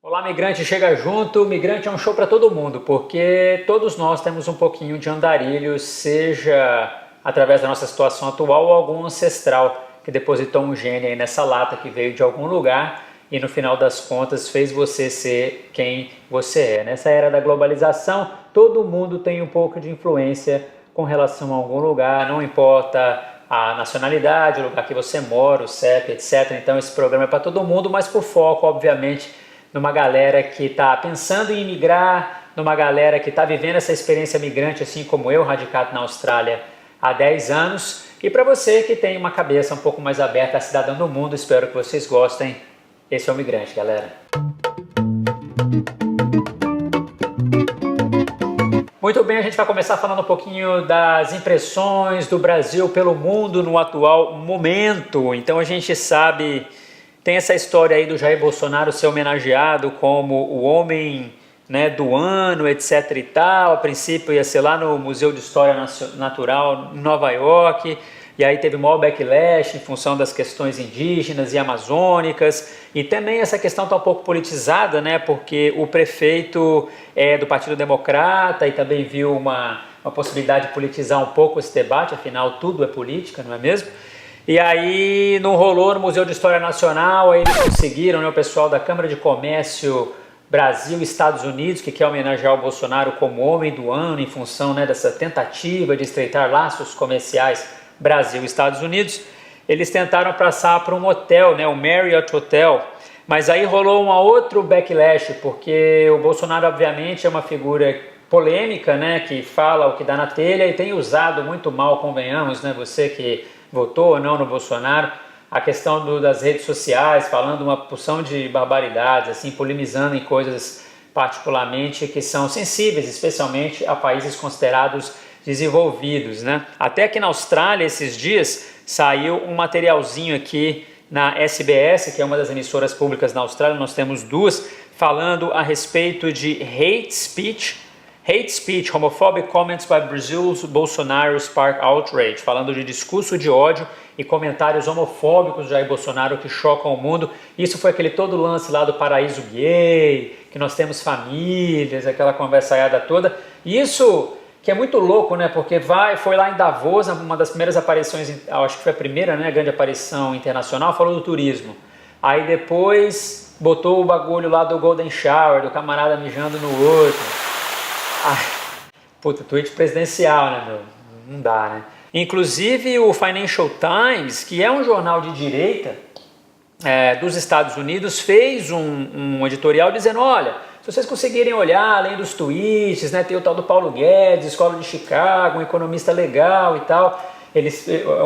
Olá, migrante, chega junto. Migrante é um show para todo mundo, porque todos nós temos um pouquinho de andarilho, seja através da nossa situação atual ou algum ancestral que depositou um gene aí nessa lata que veio de algum lugar e no final das contas fez você ser quem você é. Nessa era da globalização, todo mundo tem um pouco de influência com relação a algum lugar, não importa a nacionalidade, o lugar que você mora, o CEP, etc. Então esse programa é para todo mundo, mas com foco, obviamente, numa galera que está pensando em imigrar, numa galera que está vivendo essa experiência migrante, assim como eu, radicado na Austrália há 10 anos. E para você que tem uma cabeça um pouco mais aberta a cidadão do mundo, espero que vocês gostem. Esse é o Migrante, galera. Muito bem, a gente vai começar falando um pouquinho das impressões do Brasil pelo mundo no atual momento. Então a gente sabe, tem essa história aí do Jair Bolsonaro ser homenageado como o homem, né, do ano, etc e tal. A princípio ia ser lá no Museu de História Natural em Nova York, e aí teve o maior backlash em função das questões indígenas e amazônicas, e também essa questão está um pouco politizada, né, porque o prefeito é do Partido Democrata e também viu uma possibilidade de politizar um pouco esse debate, afinal tudo é política, não é mesmo? E aí não rolou no Museu de História Nacional, aí eles conseguiram, né, o pessoal da Câmara de Comércio Brasil e Estados Unidos, que quer homenagear o Bolsonaro como homem do ano em função, né, dessa tentativa de estreitar laços comerciais Brasil e Estados Unidos. Eles tentaram passar para um hotel, né, o Marriott Hotel, mas aí rolou um outro backlash, porque o Bolsonaro obviamente é uma figura polêmica, né, que fala o que dá na telha e tem usado muito mal, convenhamos, né, você que votou ou não no Bolsonaro, a questão das redes sociais, falando uma porção de barbaridades, assim, polemizando em coisas particularmente que são sensíveis, especialmente a países considerados desenvolvidos, né? Até que na Austrália, esses dias, saiu um materialzinho aqui na SBS, que é uma das emissoras públicas na Austrália, nós temos duas, falando a respeito de hate speech, homophobic comments by Brazil's Bolsonaro spark outrage, falando de discurso de ódio e comentários homofóbicos de Jair Bolsonaro que chocam o mundo. Isso foi aquele todo lance lá do paraíso gay, que nós temos famílias, aquela conversaiada toda. Isso que é muito louco, né? Porque foi lá em Davos, uma das primeiras aparições, acho que foi a primeira, né, grande aparição internacional, falou do turismo. Aí depois botou o bagulho lá do Golden Shower, do camarada mijando no outro. Puta, tweet presidencial, né, meu? Não dá, né? Inclusive o Financial Times, que é um jornal de direita dos Estados Unidos, fez um editorial dizendo, olha, se vocês conseguirem olhar além dos tweets, né, tem o tal do Paulo Guedes, Escola de Chicago, um economista legal e tal,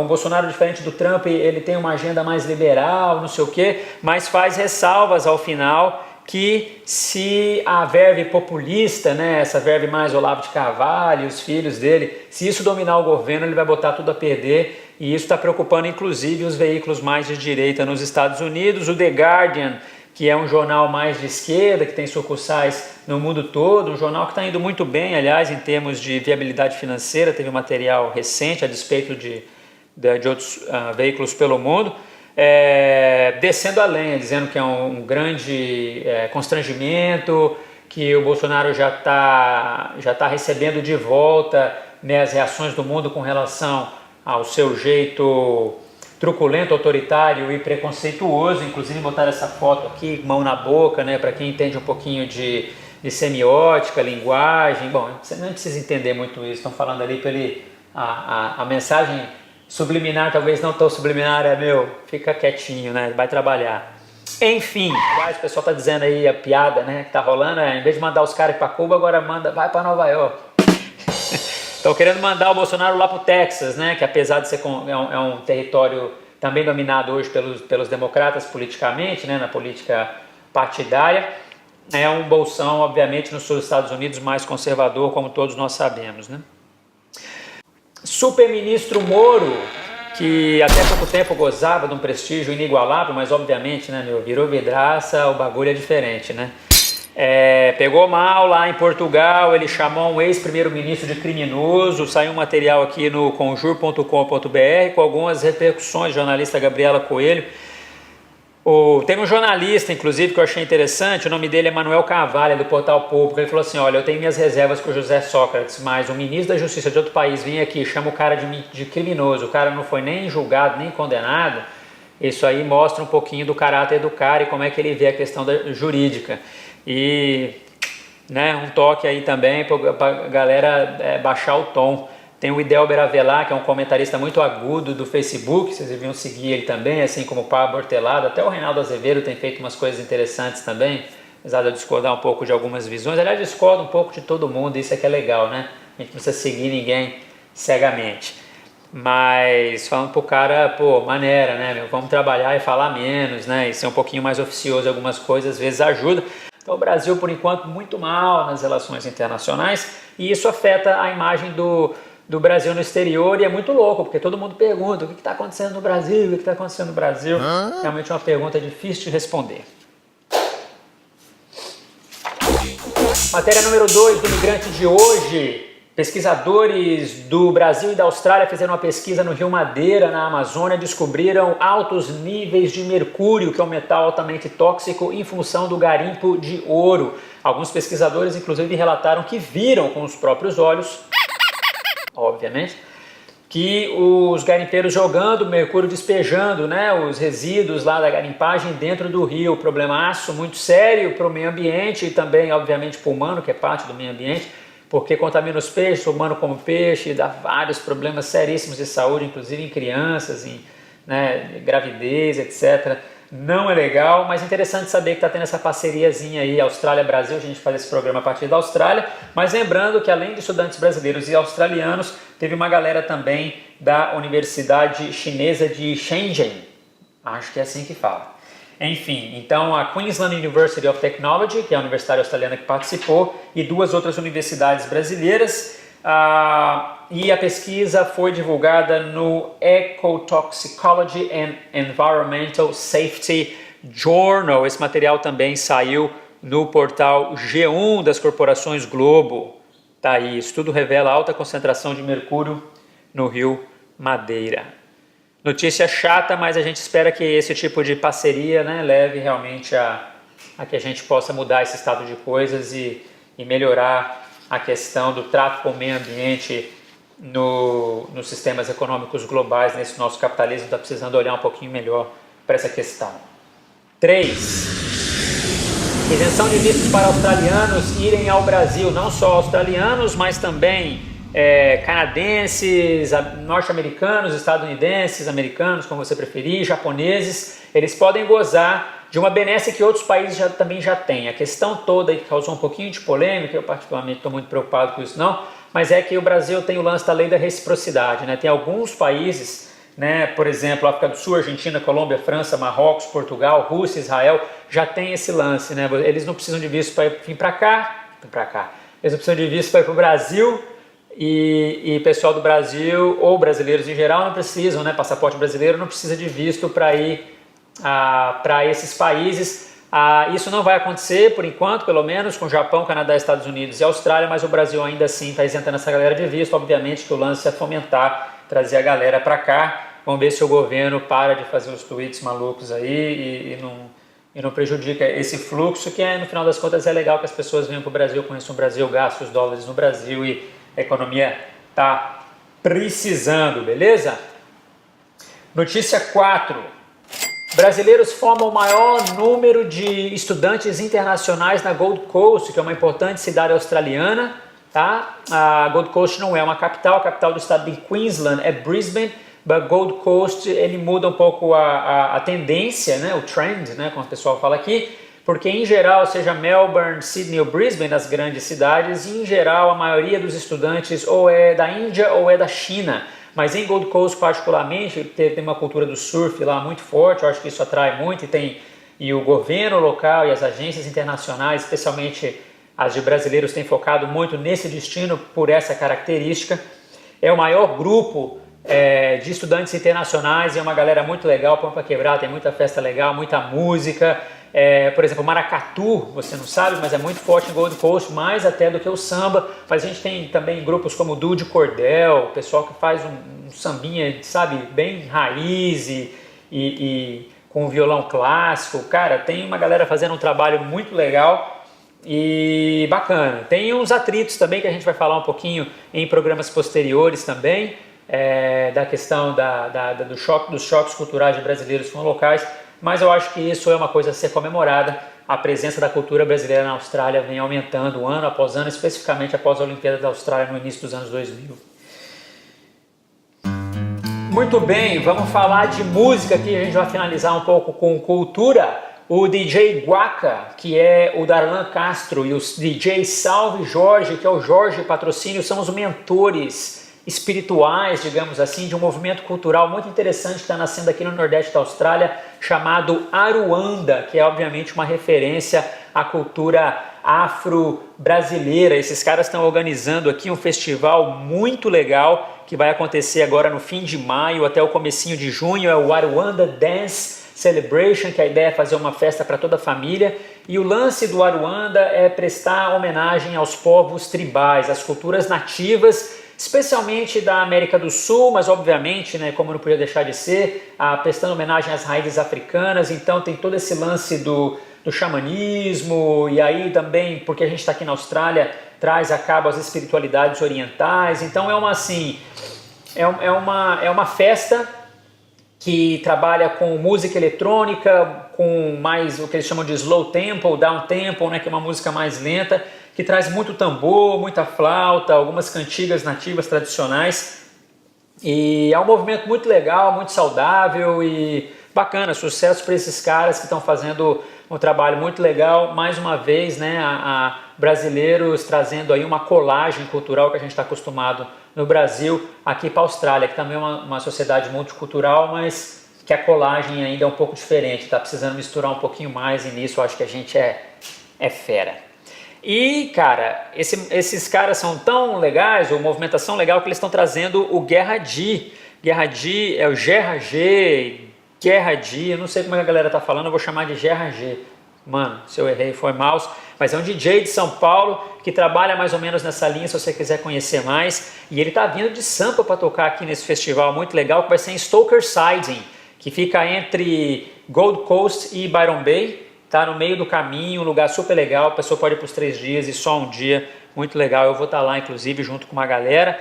um Bolsonaro diferente do Trump, ele tem uma agenda mais liberal, não sei o quê, mas faz ressalvas ao final que se a verve populista, né, essa verve mais Olavo de Carvalho, os filhos dele, se isso dominar o governo, ele vai botar tudo a perder, e isso está preocupando inclusive os veículos mais de direita nos Estados Unidos. O The Guardian, que é um jornal mais de esquerda, que tem sucursais no mundo todo, um jornal que está indo muito bem, aliás, em termos de viabilidade financeira, teve um material recente a despeito de outros veículos pelo mundo, descendo a lenha, dizendo que é um grande constrangimento, que o Bolsonaro já tá recebendo de volta, né, as reações do mundo com relação ao seu jeito truculento, autoritário e preconceituoso. Inclusive botaram essa foto aqui, mão na boca, né, para quem entende um pouquinho de semiótica, linguagem. Bom, você não precisa entender muito isso, estão falando ali a mensagem subliminar, talvez não tão subliminar, fica quietinho, né, vai trabalhar. Enfim, o pessoal tá dizendo aí a piada, né, que tá rolando, em vez de mandar os caras para Cuba, agora vai para Nova York. Estão querendo mandar o Bolsonaro lá para o Texas, né, que apesar de ser um território também dominado hoje pelos democratas politicamente, né, na política partidária, é um bolsão, obviamente, no sul dos Estados Unidos mais conservador, como todos nós sabemos, né. Superministro Moro, que até pouco tempo gozava de um prestígio inigualável, mas obviamente, né, virou vidraça, o bagulho é diferente, né. Pegou mal lá em Portugal, ele chamou um ex-primeiro-ministro de criminoso, saiu um material aqui no conjur.com.br com algumas repercussões, jornalista Gabriela Coelho, Teve um jornalista, inclusive, que eu achei interessante, o nome dele é Manuel Carvalho, do Portal Público. Ele falou assim: olha, eu tenho minhas reservas com o José Sócrates, mas o ministro da Justiça de outro país vem aqui, chama o cara de criminoso, o cara não foi nem julgado, nem condenado. Isso aí mostra um pouquinho do caráter do cara e como é que ele vê a questão jurídica. E, né, um toque aí também para a galera baixar o tom. Tem o Idelber Avelar, que é um comentarista muito agudo do Facebook, vocês deviam seguir ele também, assim como o Pablo Hortelado. Até o Reinaldo Azevedo tem feito umas coisas interessantes também, apesar de eu discordar um pouco de algumas visões. Aliás, discordo um pouco de todo mundo, isso é que é legal, né? A gente não precisa seguir ninguém cegamente. Mas falando pro cara, pô, maneira, né, meu? Vamos trabalhar e falar menos, né? E ser um pouquinho mais oficioso em algumas coisas, às vezes ajuda. Então o Brasil, por enquanto, muito mal nas relações internacionais, e isso afeta a imagem do Brasil no exterior, e é muito louco, porque todo mundo pergunta: o que está acontecendo no Brasil? O que está acontecendo no Brasil? Realmente é uma pergunta difícil de responder. Matéria número 2 do Migrante de hoje. Pesquisadores do Brasil e da Austrália fizeram uma pesquisa no Rio Madeira, na Amazônia, descobriram altos níveis de mercúrio, que é um metal altamente tóxico, em função do garimpo de ouro. Alguns pesquisadores, inclusive, relataram que viram com os próprios olhos, obviamente, que os garimpeiros jogando mercúrio, despejando, né, os resíduos lá da garimpagem dentro do rio. Problemaço muito sério para o meio ambiente e também, obviamente, para o humano, que é parte do meio ambiente, porque contamina os peixes, o humano come peixe, dá vários problemas seríssimos de saúde, inclusive em crianças, em, né, gravidez, etc. Não é legal, mas é interessante saber que está tendo essa parceriazinha aí, Austrália-Brasil. A gente faz esse programa a partir da Austrália, mas lembrando que além de estudantes brasileiros e australianos, teve uma galera também da Universidade Chinesa de Shenzhen, acho que é assim que fala. Enfim, então a Queensland University of Technology, que é a universidade australiana que participou, e duas outras universidades brasileiras, e a pesquisa foi divulgada no Ecotoxicology and Environmental Safety Journal. Esse material também saiu no portal G1 das corporações Globo. Tá aí, estudo revela alta concentração de mercúrio no Rio Madeira. Notícia chata, mas a gente espera que esse tipo de parceria, né, leve realmente a que a gente possa mudar esse estado de coisas e melhorar a questão do trato com o meio ambiente nos sistemas econômicos globais. Nesse nosso capitalismo está precisando olhar um pouquinho melhor para essa questão. 3. Isenção de vistos para australianos irem ao Brasil. Não só australianos, mas também canadenses, norte-americanos, estadunidenses, americanos, como você preferir, japoneses. Eles podem gozar de uma benesse que outros países também já têm. A questão toda aí que causou um pouquinho de polêmica, eu particularmente estou muito preocupado com isso não, mas é que o Brasil tem o lance da lei da reciprocidade, né? Tem alguns países, né, por exemplo, África do Sul, Argentina, Colômbia, França, Marrocos, Portugal, Rússia, Israel, já tem esse lance, né? Eles não precisam de visto para vir para cá, eles não precisam de visto para ir para o Brasil, e pessoal do Brasil, ou brasileiros em geral, não precisam, né? Passaporte brasileiro não precisa de visto para ir para esses países. Isso não vai acontecer, por enquanto, pelo menos, com Japão, Canadá, Estados Unidos e Austrália, mas o Brasil ainda assim está isentando essa galera de visto. Obviamente que o lance é fomentar, trazer a galera para cá. Vamos ver se o governo para de fazer os tweets malucos aí e não prejudica esse fluxo, que no final das contas é legal que as pessoas venham para o Brasil, conheçam o Brasil, gastem os dólares no Brasil e a economia está precisando, beleza? Notícia 4. Brasileiros formam o maior número de estudantes internacionais na Gold Coast, que é uma importante cidade australiana. Tá? A Gold Coast não é uma capital, a capital do estado de Queensland é Brisbane, mas Gold Coast ele muda um pouco a tendência, né? O trend, né? Como o pessoal fala aqui, porque em geral, seja Melbourne, Sydney ou Brisbane, nas grandes cidades, em geral a maioria dos estudantes ou é da Índia ou é da China. Mas em Gold Coast particularmente, tem uma cultura do surf lá muito forte, eu acho que isso atrai muito, e o governo local e as agências internacionais, especialmente as de brasileiros, têm focado muito nesse destino por essa característica. É o maior grupo de estudantes internacionais, é uma galera muito legal, põe para quebrar, tem muita festa legal, muita música. Por exemplo, Maracatu, você não sabe, mas é muito forte em Gold Coast, mais até do que o samba. Mas a gente tem também grupos como o Duo de Cordel, o pessoal que faz um sambinha, sabe, bem raiz e com violão clássico. Cara, tem uma galera fazendo um trabalho muito legal e bacana. Tem uns atritos também que a gente vai falar um pouquinho em programas posteriores também, da questão dos choques culturais de brasileiros com locais, mas eu acho que isso é uma coisa a ser comemorada. A presença da cultura brasileira na Austrália vem aumentando ano após ano, especificamente após a Olimpíada da Austrália no início dos anos 2000. Muito bem, vamos falar de música aqui, a gente vai finalizar um pouco com cultura. O DJ Guaca, que é o Darlan Castro, e o DJ Salve Jorge, que é o Jorge Patrocínio, são os mentores espirituais, digamos assim, de um movimento cultural muito interessante que está nascendo aqui no Nordeste da Austrália, chamado Aruanda, que é obviamente uma referência à cultura afro-brasileira. Esses caras estão organizando aqui um festival muito legal que vai acontecer agora no fim de maio até o comecinho de junho, é o Aruanda Dance Celebration, que a ideia é fazer uma festa para toda a família, e o lance do Aruanda é prestar homenagem aos povos tribais, às culturas nativas, especialmente da América do Sul, mas obviamente, né, como não podia deixar de ser, prestando homenagem às raízes africanas. Então tem todo esse lance do xamanismo, e aí também, porque a gente está aqui na Austrália, traz a cabo as espiritualidades orientais. Então é uma festa que trabalha com música eletrônica, com mais o que eles chamam de slow tempo, down tempo, né, que é uma música mais lenta, que traz muito tambor, muita flauta, algumas cantigas nativas tradicionais. E é um movimento muito legal, muito saudável e bacana. Sucesso para esses caras que estão fazendo um trabalho muito legal. Mais uma vez, né, a brasileiros trazendo aí uma colagem cultural que a gente está acostumado no Brasil, aqui para a Austrália, que também é uma sociedade multicultural, mas que a colagem ainda é um pouco diferente. Está precisando misturar um pouquinho mais, e nisso eu acho que a gente é fera. E, cara, esses caras são tão legais, ou movimentação legal, que eles estão trazendo o Guerra D. Guerra D é o Gerra G, Guerra D, eu não sei como é que a galera tá falando, eu vou chamar de Gerra G. Mano, se eu errei foi mouse, mas é um DJ de São Paulo que trabalha mais ou menos nessa linha, se você quiser conhecer mais. E ele tá vindo de Sampa para tocar aqui nesse festival muito legal, que vai ser em Stoker Siding, que fica entre Gold Coast e Byron Bay. Tá no meio do caminho, um lugar super legal, a pessoa pode ir para os 3 dias e só um dia, muito legal. Eu vou estar lá, inclusive, junto com uma galera.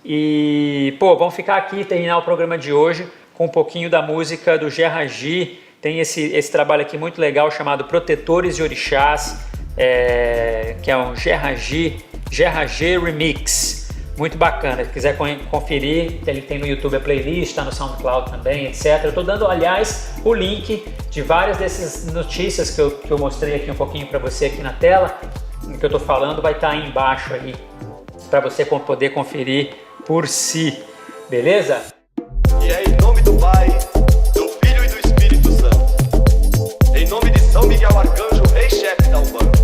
E, pô, vamos ficar aqui, terminar o programa de hoje com um pouquinho da música do Gerra G. Tem esse trabalho aqui muito legal chamado Protetores e Orixás, que é um Gerra G Remix. Muito bacana, se quiser conferir, ele tem no YouTube a playlist, está no SoundCloud também, etc. Eu estou dando, aliás, o link de várias dessas notícias que eu mostrei aqui um pouquinho para você aqui na tela, que eu estou falando, vai estar aí embaixo aí, para você poder conferir por si, beleza? E é em nome do Pai, do Filho e do Espírito Santo, em nome de São Miguel Arcanjo, rei-chefe da Umbanda.